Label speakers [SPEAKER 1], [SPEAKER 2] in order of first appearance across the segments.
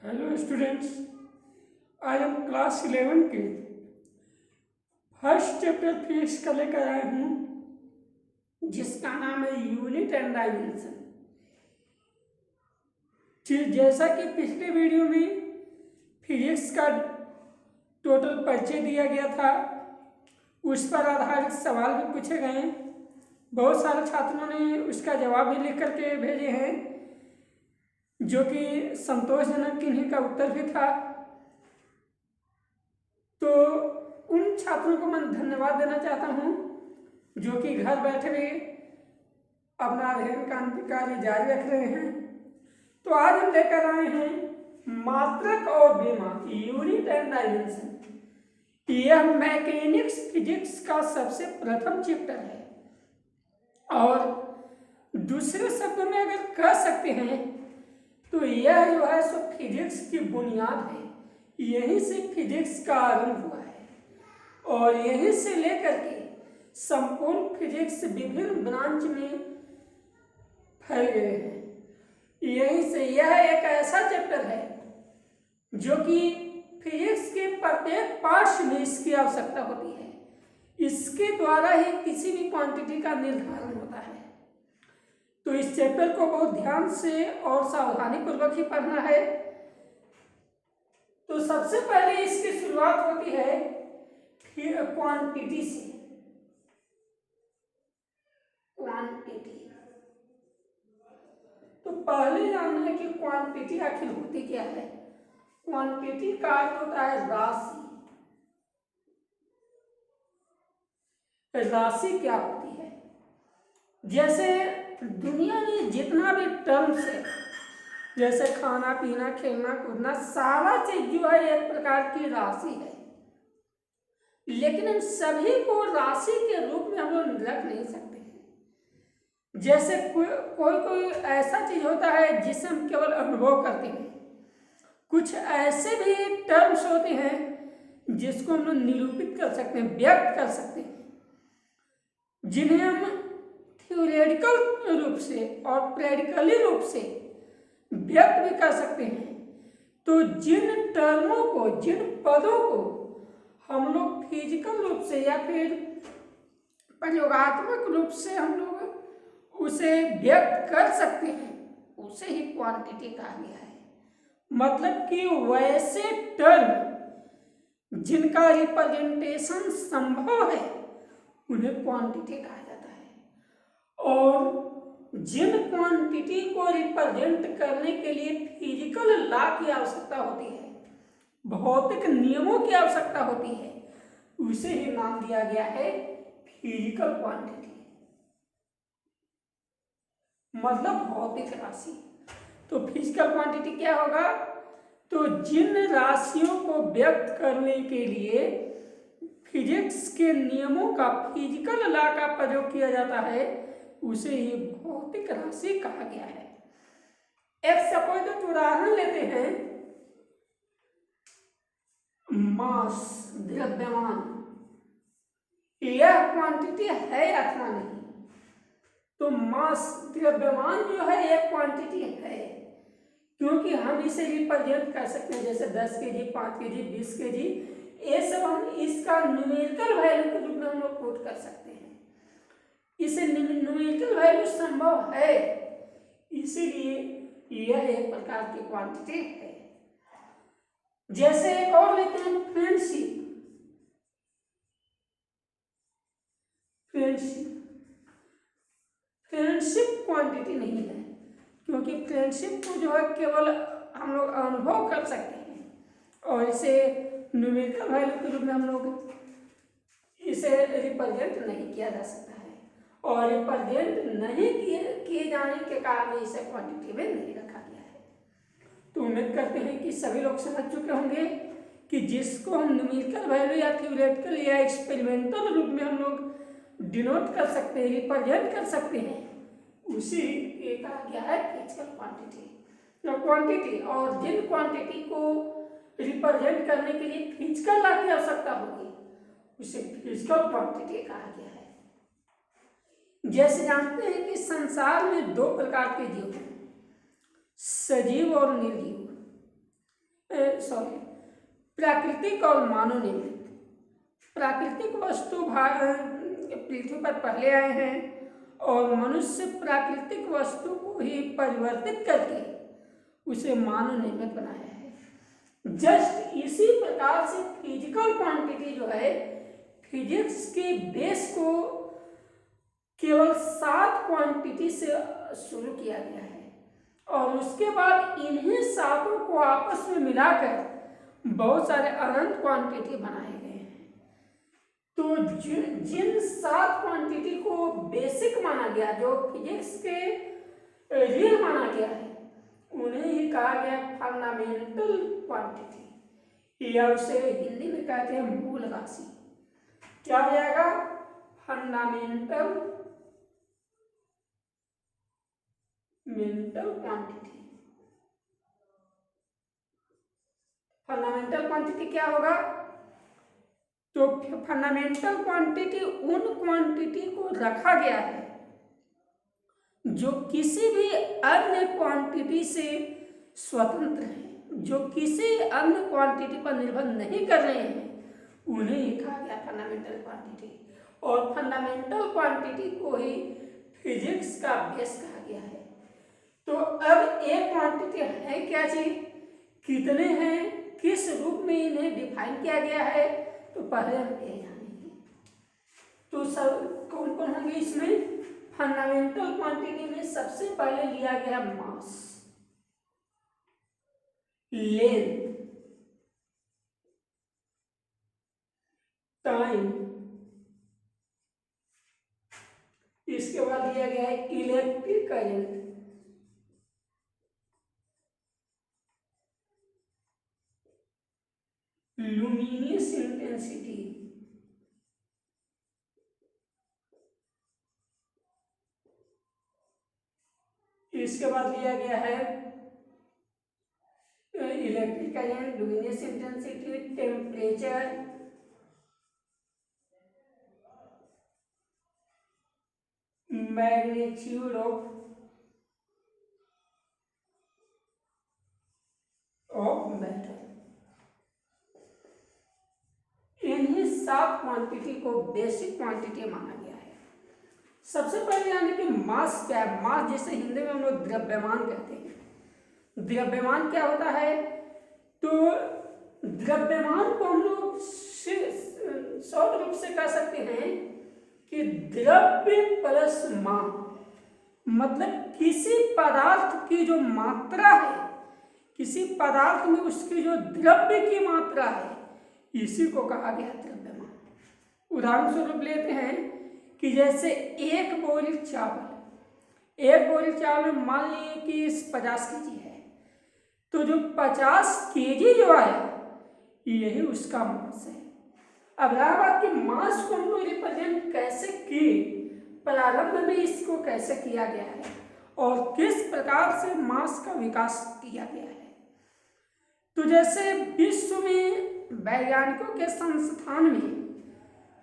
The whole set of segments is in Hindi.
[SPEAKER 1] हेलो स्टूडेंट्स, आज हम क्लास 11 के फर्स्ट चैप्टर फिजिक्स का लेकर आए हूँ, जिसका नाम है यूनिट एंड डायमेंशन। जैसा कि पिछले वीडियो में फिजिक्स का टोटल परिचय दिया गया था, उस पर आधारित सवाल भी पूछे गए हैं। बहुत सारे छात्रों ने उसका जवाब भी लिख करके भेजे हैं, जो कि संतोषजनक इन्हीं का उत्तर भी था। तो उन छात्रों को मैं धन्यवाद देना चाहता हूँ जो कि घर बैठे भी अपना अध्ययन का कार्य जारी रख रहे हैं। तो आज हम लेकर आए हैं मात्रक और विमा, यूनिट एंड डायमेंशन। यह मैकेनिक्स फिजिक्स का सबसे प्रथम चैप्टर है और दूसरे शब्दों में अगर कह सकते हैं तो यह जो है सो फिजिक्स की बुनियाद है। यहीं से फिजिक्स का आरंभ हुआ है और यहीं से लेकर के संपूर्ण फिजिक्स विभिन्न ब्रांच में फैल गए हैं। यहीं से यह एक ऐसा चैप्टर है जो कि फिजिक्स के प्रत्येक पार्ट्स में इसकी आवश्यकता होती है। इसके द्वारा ही किसी भी क्वांटिटी का निर्धारण होता है। तो इस चैप्टर को बहुत ध्यान से और सावधानी पूर्वक ही पढ़ना है। तो सबसे पहले इसकी शुरुआत होती है क्वांटिटी से। क्वांटिटी तो पहले जानना है कि क्वांटिटी आखिर होती क्या है। क्वांटिटी का अर्थ होता है राशि। राशि क्या होती है? जैसे दुनिया में जितना भी टर्म्स है, जैसे खाना पीना खेलना कूदना, सारा चीज जो है एक प्रकार की राशि है। लेकिन इन सभी को राशि के रूप में हम लोग रख नहीं सकते हैं। जैसे कोई ऐसा चीज होता है जिसे हम केवल अनुभव करते हैं। कुछ ऐसे भी टर्म्स होते हैं जिसको हम लोग निरूपित कर सकते हैं, व्यक्त कर सकते हैं, जिन्हें हम थ्योरेटिकल रूप से और प्रैक्टिकली रूप से व्यक्त भी कर सकते हैं। तो जिन टर्मों को, जिन पदों को हम लोग फिजिकल रूप से या फिर प्रयोगात्मक रूप से हम लोग उसे व्यक्त कर सकते हैं, उसे ही क्वांटिटी कहा गया है। मतलब कि वैसे टर्म जिनका रिप्रेजेंटेशन संभव है उन्हें क्वांटिटी कहा जाता है। और जिन क्वांटिटी को रिप्रेजेंट करने के लिए फिजिकल लॉ की आवश्यकता होती है, भौतिक नियमों की आवश्यकता होती है, उसे ही नाम दिया गया है फिजिकल क्वांटिटी, मतलब भौतिक राशि। तो फिजिकल क्वांटिटी क्या होगा? तो जिन राशियों को व्यक्त करने के लिए फिजिक्स के नियमों का, फिजिकल लॉ का प्रयोग किया जाता है, उसे ही भौतिक राशि कहा गया है। एक सपोज एक उदाहरण लेते हैं, मास, द्रव्यमान। यह क्वांटिटी है अथवा नहीं? तो मास, द्रव्यमान जो है एक क्वांटिटी है, क्योंकि हम इसे रिप्रेजेंट कर सकते हैं। जैसे 10 केजी, 5 केजी, 20 केजी, ये सब हम इसका न्यूमेरिकल वैल्यू के रूप में हम लोग कोट कर सकते हैं। इसे न्यूमेरिकल वैल्यू संभव है, इसीलिए यह एक प्रकार की क्वांटिटी है। जैसे एक और लेते हैं फ्रेंडशिप। फ्रेंडशिप क्वांटिटी नहीं है, क्योंकि फ्रेंडशिप को जो है केवल हम लोग अनुभव कर सकते हैं और इसे न्यूमेरिकल वैल्यू के रूप में हम लोग इसे रिप्रेजेंट नहीं किया जा सकता है। और रिप्रेजेंट नहीं किए जाने के कारण इसे क्वांटिटी में नहीं रखा गया है। तो उम्मीद करते हैं कि सभी लोग समझ चुके होंगे कि जिसको हम न्यूमेरिकल वैल्यू या थ्योरेटिकल या एक्सपेरिमेंटल रूप में हम लोग डिनोट कर सकते हैं, रिप्रेजेंट कर सकते हैं, उसी ये कहा गया है फिजिकल क्वांटिटी। तो क्वांटिटी, और जिन क्वांटिटी को रिप्रेजेंट करने के लिए फिजिकल लॉ की आवश्यकता होगी, उसे फिजिकल क्वांटिटी कहा गया है। जैसे जानते हैं कि संसार में दो प्रकार के जीव हैं, सजीव और निर्जीव। सॉरी प्राकृतिक और मानव निर्मित। प्राकृतिक वस्तु पृथ्वी पर पहले आए हैं और मनुष्य प्राकृतिक वस्तु को ही परिवर्तित करके उसे मानव निर्मित बनाया है। जस्ट इसी प्रकार से फिजिकल क्वांटिटी जो है, फिजिक्स के बेस को केवल 7 क्वांटिटी से शुरू किया गया है और उसके बाद इन्हीं 7 को आपस में मिलाकर बहुत सारे अनंत क्वांटिटी बनाए गए हैं। तो जिन 7 क्वांटिटी को बेसिक माना गया, जो फिजिक्स के रियल माना गया है, उन्हें ही कहा गया फंडामेंटल क्वांटिटी, या उसे हिंदी में कहते हैं मूल राशि। क्या हो जाएगा? Fundamental quantity. फंडामेंटल क्वांटिटी क्या होगा? तो फंडामेंटल क्वांटिटी उन क्वांटिटी को रखा गया है जो किसी भी अन्य क्वांटिटी से स्वतंत्र है, जो किसी अन्य क्वांटिटी पर निर्भर नहीं कर रहे हैं, उन्हें ही कहा गया फंडामेंटल क्वांटिटी। और फंडामेंटल क्वांटिटी को ही फिजिक्स का बेस कहा गया है। तो अब एक क्वांटिटी है क्या चीज, कितने हैं, किस रूप में इन्हें डिफाइन किया गया है, तो पहले हम ये जानेंगे। तो सब कौन कौन होंगे इसमें? फंडामेंटल क्वांटिटी में सबसे पहले लिया गया मास, लेंथ, टाइम, इसके बाद लिया गया है इलेक्ट्रिक करंट, लुमिनियस इंटेंसिटी, इसके बाद लिया गया है electric current, luminous intensity, temperature, magnitude of matter. इन्हीं 7 क्वांटिटी को बेसिक क्वांटिटी माना गया है। सबसे पहले यानी कि मास क्या है? मास जिसे हिंदी में हम लोग द्रव्यमान कहते हैं। द्रव्यमान क्या होता है? तो द्रव्यमान को हम लोग शॉर्ट रूप से कह सकते हैं कि द्रव्य प्लस मान, मतलब किसी पदार्थ की जो मात्रा है, किसी पदार्थ में उसकी जो द्रव्य की मात्रा है, इसी को कहा गया द्रव्यमान। उदाहरण स्वरूप लेते हैं कि जैसे एक बोरी चावल मान लीजिए कि 50 kg है, तो जो 50 kg जो आया, यही उसका मास है। अब रहा बात कि मास को हम लोग रिप्रेजेंट कैसे किए, प्रारंभ में इसको कैसे किया गया है और किस प्रकार से मास का विकास किया गया है। तो जैसे विश्व में वैज्ञानिकों के संस्थान में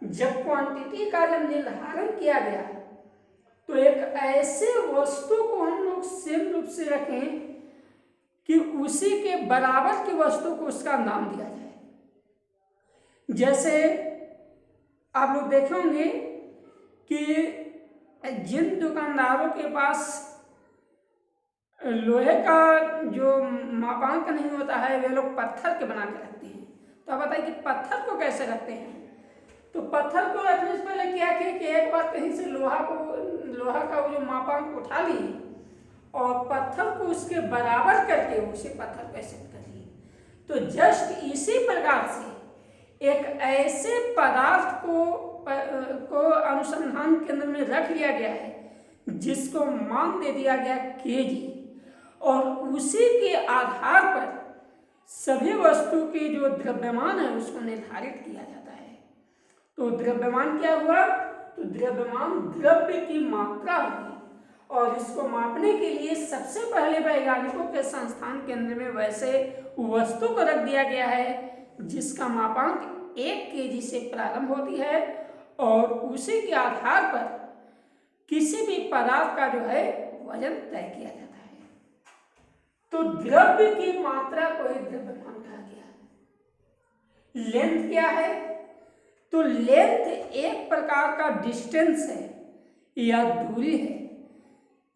[SPEAKER 1] जब क्वांटिटी का जब निर्धारण किया गया, तो एक ऐसे वस्तु को हम लोग सेम रूप से रखें कि उसी के बराबर की वस्तु को उसका नाम दिया जाए। जैसे आप लोग देखे होंगे कि जिन दुकानदारों के पास लोहे का जो मापांक नहीं होता है, वे लोग पत्थर के बना के रखते हैं। तो आप बताइए कि पत्थर को कैसे रखते हैं? तो पत्थर को रखने से पहले क्या किया कि एक बार कहीं से लोहा का वो जो मापांक उठा लिए और पत्थर को उसके बराबर करके उसे पत्थर पे सेट कर लिए। तो जस्ट इसी प्रकार से एक ऐसे पदार्थ को अनुसंधान केंद्र में रख लिया गया है जिसको मान दे दिया गया केजी, और उसी के आधार पर सभी वस्तु के जो द्रव्यमान है उसको निर्धारित किया जाता है। तो द्रव्यमान क्या हुआ? तो द्रव्यमान द्रव्य की मात्रा हुई, और इसको मापने के लिए सबसे पहले वैज्ञानिकों के संस्थान केंद्र में वैसे वस्तु को रख दिया गया है जिसका मापांक 1 kg से प्रारंभ होती है, और उसी के आधार पर किसी भी पदार्थ का जो है वजन तय किया जाता है। तो द्रव्य की मात्रा को ही द्रव्यमान कहा गया। लेंथ क्या है? तो लेंथ एक प्रकार का डिस्टेंस है या दूरी है।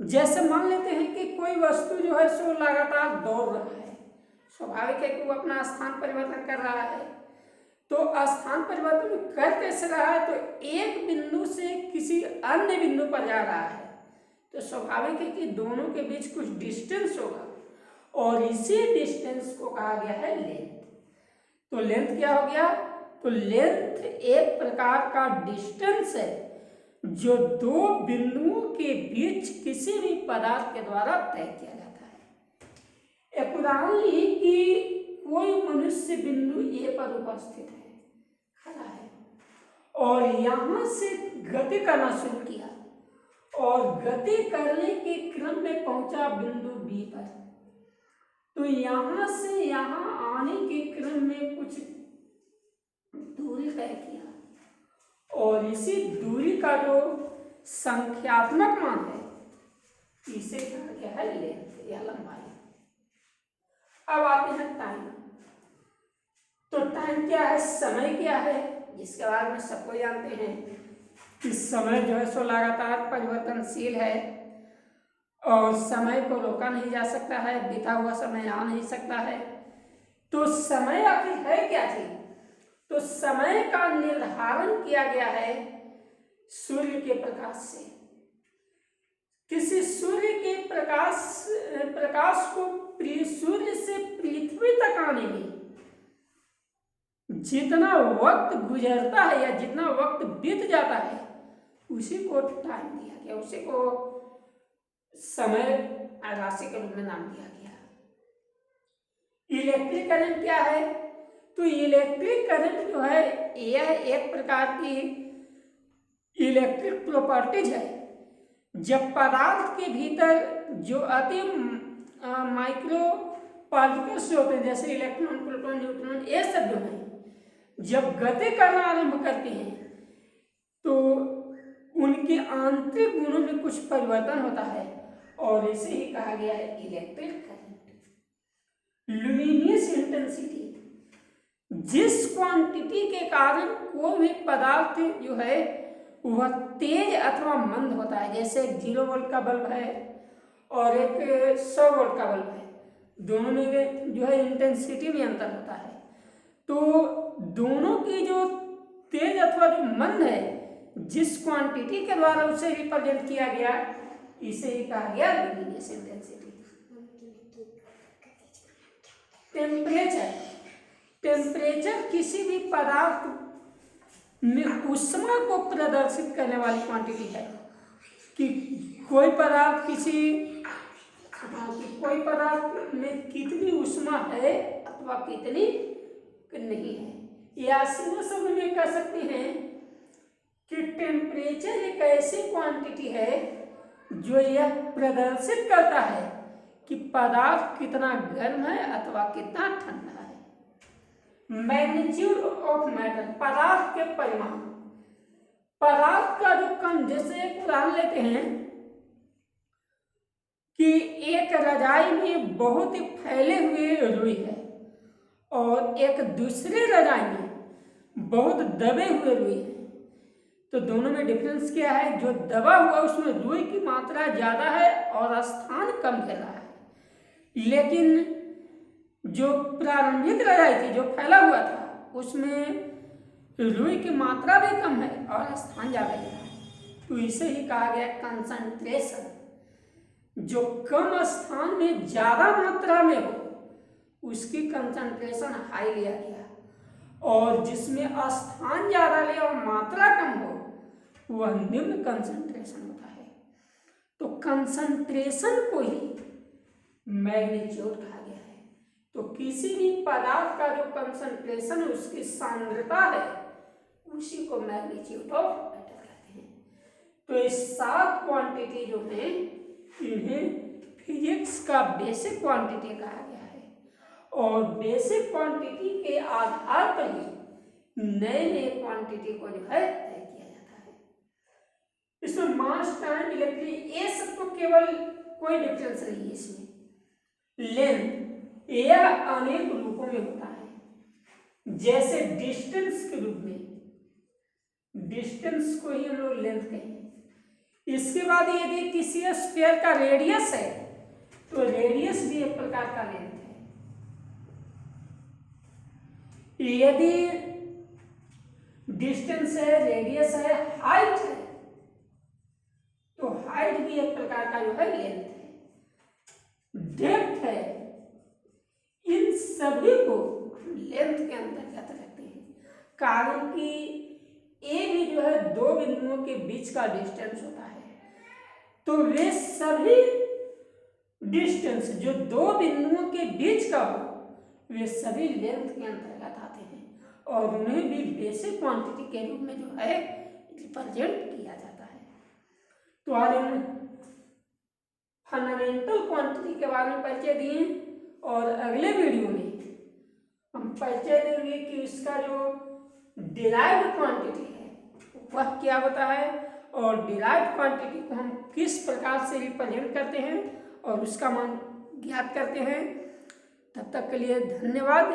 [SPEAKER 1] जैसे मान लेते हैं कि कोई वस्तु जो है सो लगातार दौड़ रहा है, स्वाभाविक है कि वो अपना स्थान परिवर्तन कर रहा है। तो स्थान परिवर्तन कर कैसे रहा है? तो एक बिंदु से किसी अन्य बिंदु पर जा रहा है, तो स्वाभाविक है कि दोनों के बीच कुछ डिस्टेंस होगा और इसी डिस्टेंस को कहा गया है लेंथ। तो लेंथ क्या हो गया? तो लेंथ एक प्रकार का डिस्टेंस है जो दो बिंदुओं के बीच किसी भी पदार्थ के द्वारा तय किया जाता है। एक उदाहरण ली कि कोई मनुष्य बिंदु ए पर उपस्थित है, खड़ा है, और यहां से गति करना शुरू किया और गति करने के क्रम में पहुंचा बिंदु बी पर। तो यहां से यहां आने के क्रम में कुछ दूरी तय किया और इसी दूरी का जो संख्यात्मक मान है इसे कहा गया है लेंथ या लंबाई। अब आते हैं टाइम। तो टाइम क्या है? समय क्या है? जिसके बारे में सबको जानते हैं कि समय जो है सो लगातार परिवर्तनशील है और समय को रोका नहीं जा सकता है, बीता हुआ समय आ नहीं सकता है। तो समय आखिर है क्या चीज? तो समय का निर्धारण किया गया है सूर्य के प्रकाश से। किसी सूर्य के प्रकाश को सूर्य से पृथ्वी तक आने में जितना वक्त गुजरता है या जितना वक्त बीत जाता है उसी को टाइम दिया गया, उसी को समय राशि के रूप में नाम दिया गया। इलेक्ट्रिक करंट क्या है? तो इलेक्ट्रिक करंट जो है यह एक प्रकार की इलेक्ट्रिक प्रॉपर्टीज है। जब पदार्थ के भीतर जो अति माइक्रो पार्टिकल्स होते हैं जैसे इलेक्ट्रॉन, प्रोटॉन, न्यूट्रॉन, ये सब जो हैं जब गति करना आरंभ करते हैं तो उनके आंतरिक गुणों में कुछ परिवर्तन होता है और इसे ही कहा गया है इलेक्ट्रिक करंट। लुमिनियस इंटेंसिटी, जिस क्वांटिटी के कारण कोई भी पदार्थ जो है वह तेज अथवा मंद होता है, जैसे एक 0 वोल्ट का बल्ब है और एक 100 वोल्ट का बल्ब है, दोनों में जो है इंटेंसिटी में अंतर होता है। तो दोनों की जो तेज अथवा जो मंद है, जिस क्वांटिटी के द्वारा उसे रिप्रेजेंट किया गया इसे ही कहा गया लुमिनियस इंटेंसिटी। टेम्परेचर किसी भी पदार्थ में ऊष्मा को प्रदर्शित करने वाली क्वांटिटी है कि कोई पदार्थ में कितनी ऊष्मा है अथवा कितनी नहीं है। या सीधे शब्द में कह सकते हैं कि टेम्परेचर एक ऐसी क्वांटिटी है जो यह प्रदर्शित करता है कि पदार्थ कितना गर्म है अथवा कितना ठंडा है। मैग्नीट्यूड ऑफ मैटर, पदार्थ के परिमाण, पदार्थ का जो कण, जैसे एक उदाहरण लेते हैं कि एक रजाई में बहुत ही फैले हुए रुई है और एक दूसरे रजाई में बहुत दबे हुए रुई है, तो दोनों में डिफरेंस क्या है? जो दबा हुआ उसमें रुई की मात्रा ज्यादा है और स्थान कम घेर रहा है, लेकिन जो प्रारंभिक रजाई थी जो फैला हुआ था उसमें रुई की मात्रा भी कम है और स्थान ज्यादा घेर रहा है। तो इसे ही कहा गया कंसंट्रेशन। जो कम स्थान में ज्यादा मात्रा में हो उसकी कंसंट्रेशन हाई लिया गया और जिसमें स्थान ज्यादा ले और मात्रा कम हो वह निम्न कंसंट्रेशन होता है। तो कंसंट्रेशन को ही मैग्नीट्यूड कहा गया है। तो किसी भी पदार्थ का जो कंसंट्रेशन उसकी सांद्रता है उसी को मैग्नीट्यूड ऑफ मैटर कहते हैं। तो ये 7 क्वांटिटी जो है इन्हें फिजिक्स का बेसिक क्वांटिटी कहा गया है और बेसिक क्वांटिटी के आधार पर ही नए नए क्वांटिटी को जो है तय किया जाता है। इसमें मास, टाइम, इलेक्ट्रिक, ये सब तो केवल कोई डिफरेंस नहीं है इसमें, लेंथ यह अनेक रूपों में होता है, जैसे डिस्टेंस के रूप में, डिस्टेंस को ही हम लोग लेंथ कहेंगे। इसके बाद यदि किसी स्फीयर का रेडियस है तो रेडियस भी एक प्रकार का लेंथ है। यदि डिस्टेंस है, रेडियस है, हाइट है, तो हाइट भी एक प्रकार का जो है लेंथ है। डेप्थ है, इन सभी को लेंथ के अंतर्गत रखते हैं, कारण कि ए भी जो है दो बिंदुओं के बीच का डिस्टेंस होता है, तो वे सभी डिस्टेंस जो दो बिंदुओं के बीच का हो वे सभी लेंथ के अंतर्गत आते हैं और उन्हें भी बेसिक क्वांटिटी के रूप में जो है रिप्रेजेंट किया जाता है। तो आज हम फंडामेंटल क्वांटिटी के बारे में परिचय दिए और अगले वीडियो में हम परिचय देंगे कि इसका जो डिराइव्ड क्वांटिटी है वह क्या होता है और डिराइव्ड क्वांटिटी को हम किस प्रकार से रिप्रेजेंट करते हैं और उसका मान ज्ञात करते हैं। तब तक के लिए धन्यवाद।